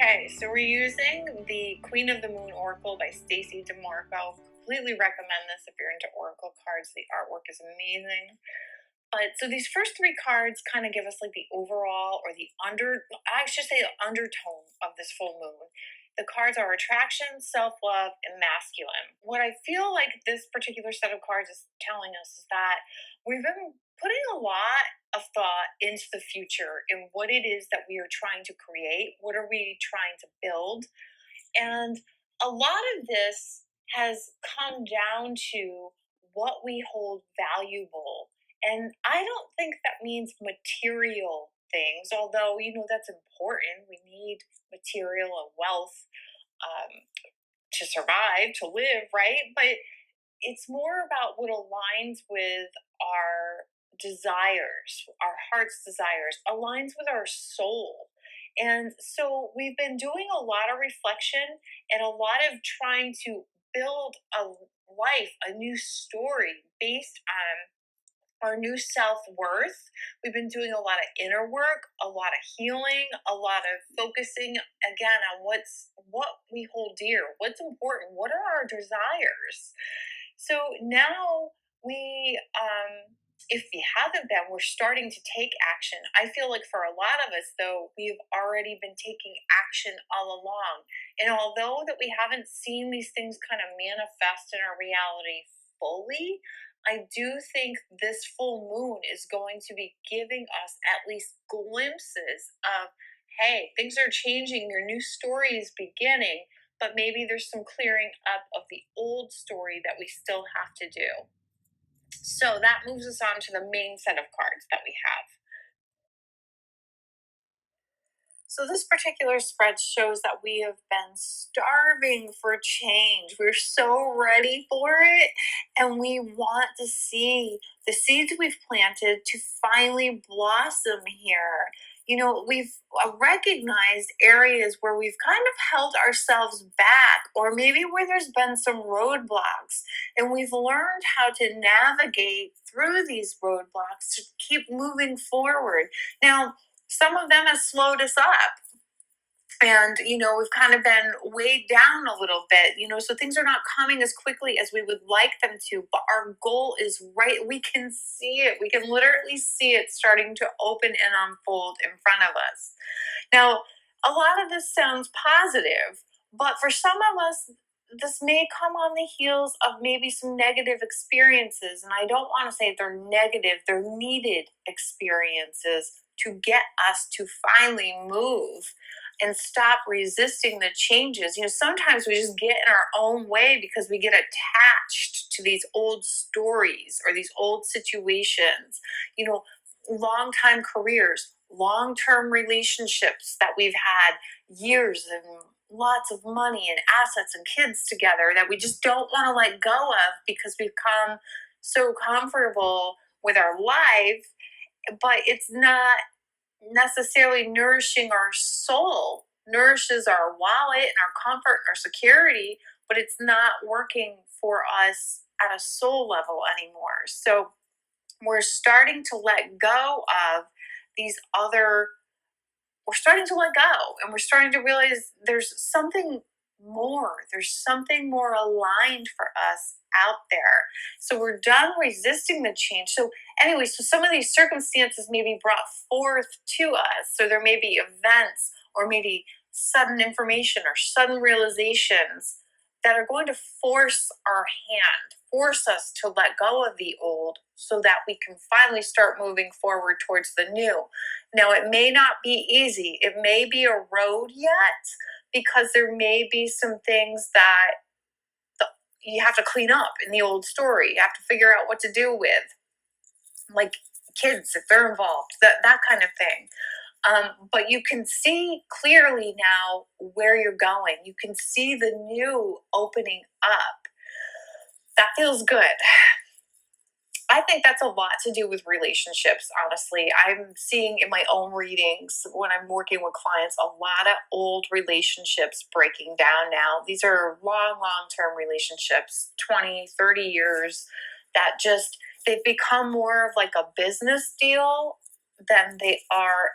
Okay, so we're using the Queen of the Moon Oracle by Stacey Demarco. Completely recommend this if you're into Oracle cards. The artwork is amazing. But so these first three cards kind of give us like the overall or I should say the undertone of this full moon. The cards are attraction, self-love, and masculine. What I feel like this particular set of cards is telling us is that we've been putting a lot of thought into the future and what it is that we are trying to create. What are we trying to build? And a lot of this has come down to what we hold valuable. And I don't think that means material things, although, that's important. We need material and wealth um, to survive, to live, right? But it's more about what aligns with our desires, our heart's desires, aligns with our soul. And so we've been doing a lot of reflection and a lot of trying to build a life, a new story based on our new self-worth. We've been doing a lot of inner work, a lot of healing, a lot of focusing again on what we hold dear, what's important, what are our desires. So now if we haven't been, we're starting to take action. I feel like for a lot of us, though, we've already been taking action all along. And although that we haven't seen these things kind of manifest in our reality fully, I do think this full moon is going to be giving us at least glimpses of, hey, things are changing, your new story is beginning, but maybe there's some clearing up of the old story that we still have to do. So that moves us on to the main set of cards that we have. So this particular spread shows that we have been starving for change. We're so ready for it, and we want to see the seeds we've planted to finally blossom here. We've recognized areas where we've kind of held ourselves back, or maybe where there's been some roadblocks, and we've learned how to navigate through these roadblocks to keep moving forward. Now, some of them have slowed us up. And, we've kind of been weighed down a little bit, so things are not coming as quickly as we would like them to. But our goal is right. We can see it. We can literally see it starting to open and unfold in front of us. Now, a lot of this sounds positive, but for some of us, this may come on the heels of maybe some negative experiences. And I don't want to say they're negative, they're needed experiences to get us to finally move and stop resisting the changes. Sometimes we just get in our own way because we get attached to these old stories or these old situations, long time careers, long term relationships that we've had years and lots of money and assets and kids together that we just don't want to let go of because we've become so comfortable with our life, but it's not necessarily nourishing our soul. Nourishes our wallet and our comfort and our security, but it's not working for us at a soul level anymore. So we're starting to let go of we're starting to let go, and we're starting to realize there's something more aligned for us out there. So we're done resisting the change. So anyway, so some of these circumstances may be brought forth to us. So there may be events or maybe sudden information or sudden realizations that are going to force our hand, force us to let go of the old so that we can finally start moving forward towards the new. Now, it may not be easy. It may be a road yet, because there may be some things that you have to clean up in the old story. You have to figure out what to do with, like kids, if they're involved, that kind of thing. But you can see clearly now where you're going. You can see the new opening up. That feels good. I think that's a lot to do with relationships, honestly. I'm seeing in my own readings when I'm working with clients a lot of old relationships breaking down now. These are long-term relationships, 20, 30 years, that they've become more of like a business deal than they are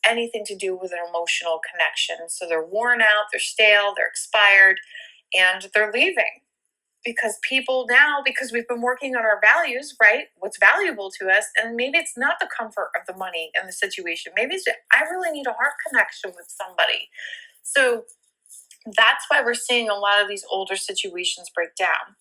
anything to do with an emotional connection. So they're worn out, they're stale, they're expired, and they're leaving. Because people now, because we've been working on our values, right? What's valuable to us, and maybe it's not the comfort of the money and the situation. Maybe it's I really need a heart connection with somebody. So that's why we're seeing a lot of these older situations break down.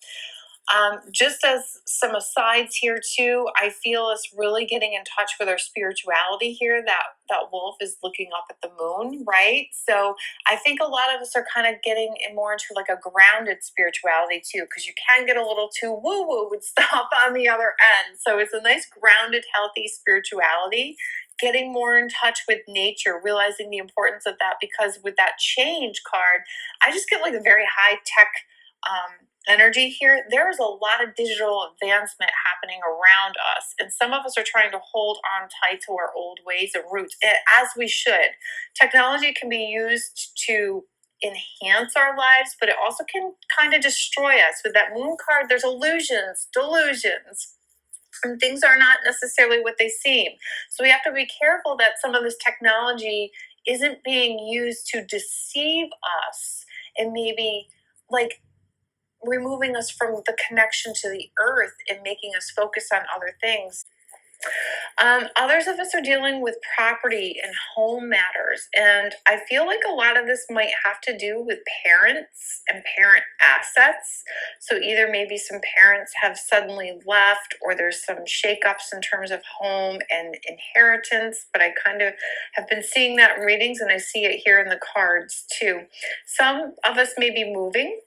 Just as some asides here too, I feel us really getting in touch with our spirituality here. That wolf is looking up at the moon, right? So I think a lot of us are kind of getting more into like a grounded spirituality too, because you can get a little too woo woo with stuff on the other end. So it's a nice grounded, healthy spirituality. Getting more in touch with nature, realizing the importance of that, because with that change card, I just get like a very high tech energy here. There is a lot of digital advancement happening around us, and some of us are trying to hold on tight to our old ways and roots, as we should. Technology can be used to enhance our lives, but it also can kind of destroy us. With that moon card, there's illusions, delusions, and things are not necessarily what they seem. So we have to be careful that some of this technology isn't being used to deceive us and maybe like removing us from the connection to the earth and making us focus on other things. Others of us are dealing with property and home matters, and I feel like a lot of this might have to do with parents and parent assets. So either maybe some parents have suddenly left, or there's some shakeups in terms of home and inheritance. But I kind of have been seeing that in readings, and I see it here in the cards too. Some of us may be moving.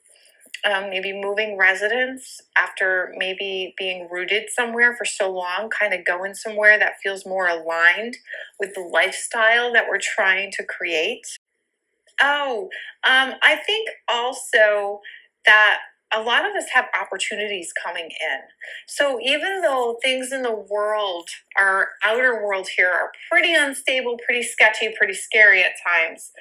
Maybe moving residence after maybe being rooted somewhere for so long, kind of going somewhere that feels more aligned with the lifestyle that we're trying to create. Oh, I think also that a lot of us have opportunities coming in. So even though things in the world, our outer world here, are pretty unstable, pretty sketchy, pretty scary at times,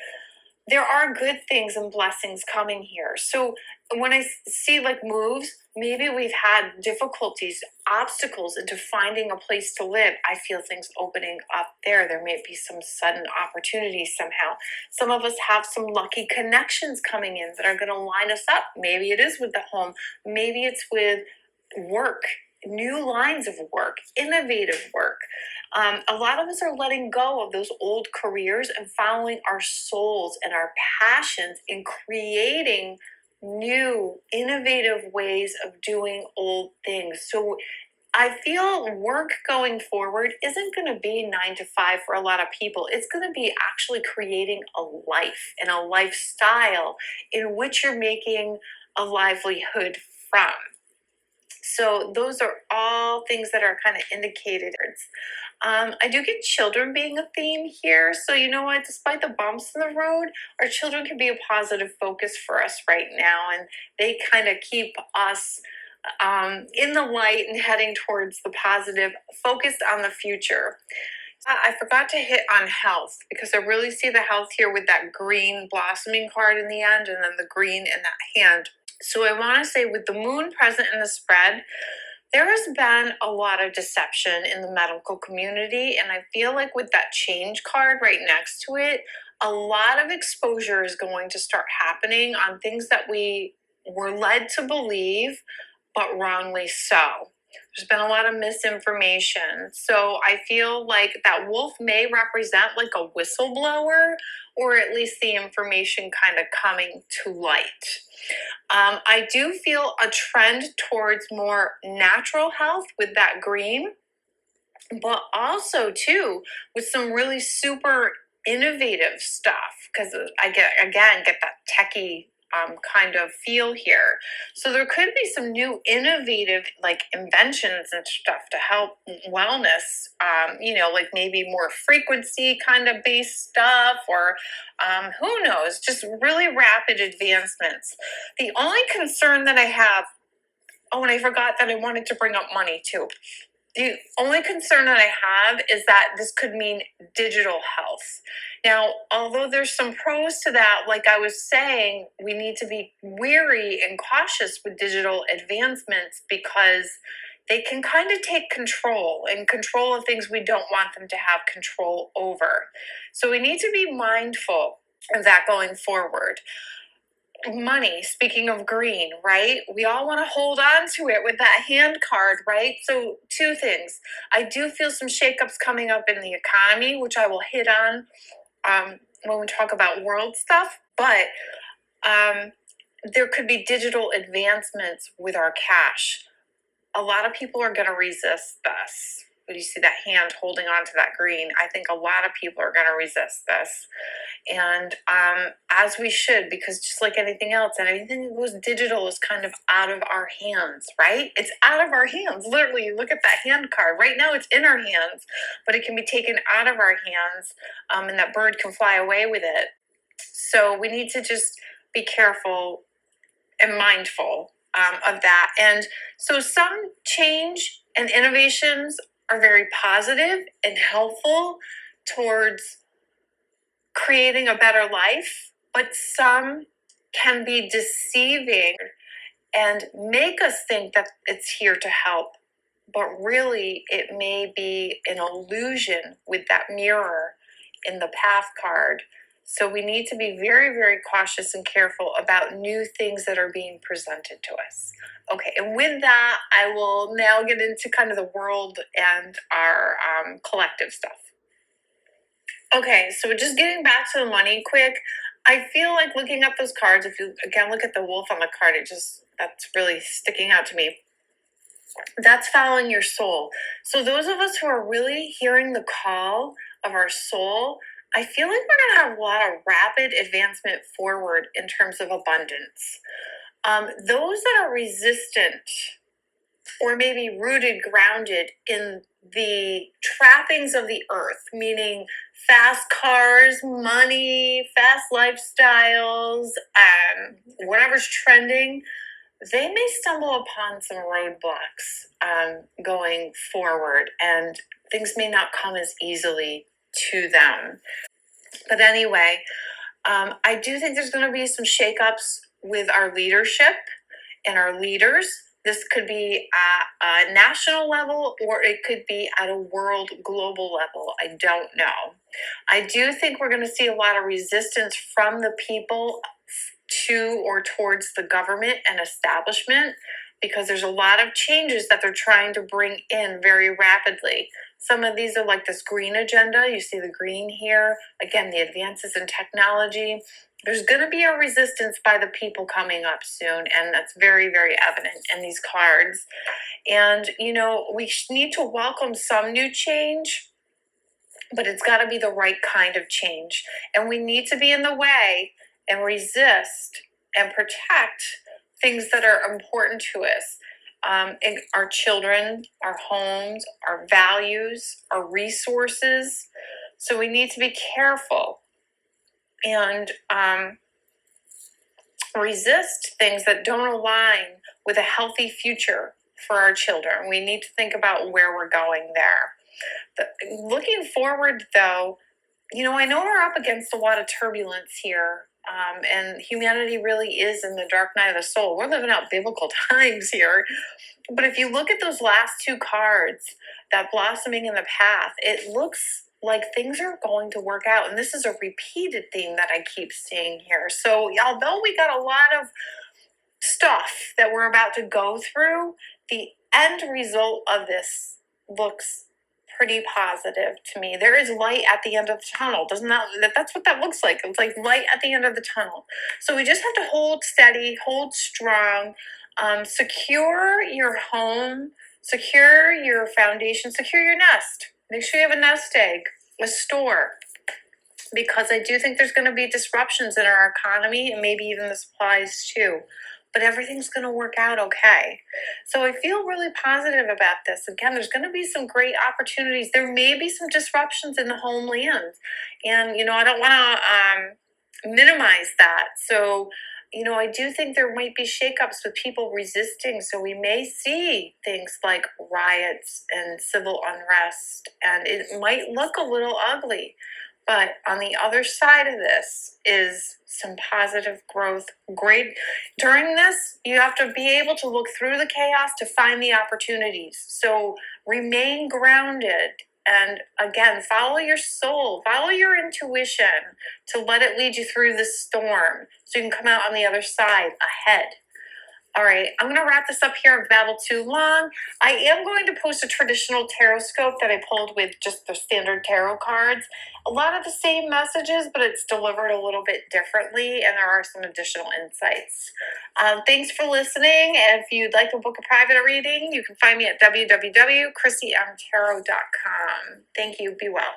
there are good things and blessings coming here. So when I see like moves, maybe we've had difficulties, obstacles into finding a place to live. I feel things opening up there. There may be some sudden opportunities somehow. Some of us have some lucky connections coming in that are going to line us up. Maybe it is with the home. Maybe it's with work, new lines of work, innovative work. A lot of us are letting go of those old careers and following our souls and our passions in creating new, innovative ways of doing old things. So I feel work going forward isn't going to be 9 to 5 for a lot of people. It's going to be actually creating a life and a lifestyle in which you're making a livelihood from. So those are all things that are kind of indicated. I do get children being a theme here. So you know what? Despite the bumps in the road, our children can be a positive focus for us right now. And they kind of keep us in the light and heading towards the positive, focused on the future. I forgot to hit on health, because I really see the health here with that green blossoming card in the end, and then the green in that hand. So I want to say, with the moon present in the spread, there has been a lot of deception in the medical community. And I feel like with that change card right next to it, a lot of exposure is going to start happening on things that we were led to believe, but wrongly so. There's been a lot of misinformation. So I feel like that wolf may represent like a whistleblower, or at least the information kind of coming to light. I do feel a trend towards more natural health with that green, but also too with some really super innovative stuff, because I get that techie kind of feel here. So there could be some new innovative like inventions and stuff to help wellness, like maybe more frequency kind of based stuff, or who knows, just really rapid advancements. The only concern that I have, oh, and I forgot that I wanted to bring up money too. The only concern that I have is that this could mean digital health. Now, although there's some pros to that, like I was saying, we need to be wary and cautious with digital advancements, because they can kind of take control of things we don't want them to have control over. So we need to be mindful of that going forward. Money, speaking of green, right? We all want to hold on to it with that hand card, right? So two things. I do feel some shakeups coming up in the economy, which I will hit on when we talk about world stuff. But there could be digital advancements with our cash. A lot of people are going to resist this. When you see that hand holding on to that green, I think a lot of people are going to resist this. And as we should, because just like anything else, and anything that goes digital is kind of out of our hands, right? It's out of our hands. Literally, look at that hand card. Right now it's in our hands, but it can be taken out of our hands, and that bird can fly away with it. So we need to just be careful and mindful of that. And so some change and innovations are very positive and helpful towards creating a better life, but some can be deceiving and make us think that it's here to help, but really it may be an illusion with that mirror in the path card. So we need to be very, very cautious and careful about new things that are being presented to us. Okay, and with that, I will now get into kind of the world and our collective stuff. Okay, so just getting back to the money quick, I feel like looking up those cards, if you again look at the wolf on the card, that's really sticking out to me. That's following your soul. So those of us who are really hearing the call of our soul, I feel like we're going to have a lot of rapid advancement forward in terms of abundance. Those that are resistant or maybe rooted, grounded in the trappings of the earth, meaning fast cars, money, fast lifestyles, whatever's trending, they may stumble upon some roadblocks going forward, and things may not come as easily to them. But anyway, I do think there's going to be some shakeups with our leadership and our leaders. This could be at a national level or it could be at a world global level. I don't know. I do think we're going to see a lot of resistance from the people to or towards the government and establishment because there's a lot of changes that they're trying to bring in very rapidly. Some of these are like this green agenda. You see the green here. Again, the advances in technology. There's going to be a resistance by the people coming up soon, and that's very, very evident in these cards. And, we need to welcome some new change, but it's got to be the right kind of change. And we need to be in the way and resist and protect things that are important to us. Our children, our homes, our values, our resources. So we need to be careful and resist things that don't align with a healthy future for our children. We need to think about where we're going there. Looking forward, though, I know we're up against a lot of turbulence here, and humanity really is in the dark night of the soul. We're living out biblical times here. But if you look at those last two cards, that blossoming in the path, it looks like things are going to work out. And this is a repeated theme that I keep seeing here. So although we got a lot of stuff that we're about to go through, the end result of this looks pretty positive to me. There is light at the end of the tunnel. That's what that looks like. It's like light at the end of the tunnel. So we just have to hold steady, hold strong, secure your home, secure your foundation, secure your nest. Make sure you have a nest egg, a store, because I do think there's going to be disruptions in our economy and maybe even the supplies too. But everything's going to work out okay. So I feel really positive about this. Again, there's going to be some great opportunities. There may be some disruptions in the homeland. And, I don't want to minimize that. So, I do think there might be shakeups with people resisting. So we may see things like riots and civil unrest. And it might look a little ugly. But on the other side of this is some positive growth. Great. During this, you have to be able to look through the chaos to find the opportunities. So remain grounded. And again, follow your soul, follow your intuition to let it lead you through the storm so you can come out on the other side ahead. All right, I'm going to wrap this up here. I've babbled too long. I am going to post a traditional tarot scope that I pulled with just the standard tarot cards. A lot of the same messages, but it's delivered a little bit differently, and there are some additional insights. Thanks for listening, and if you'd like to book a private reading, you can find me at www.chrissymtarot.com. Thank you. Be well.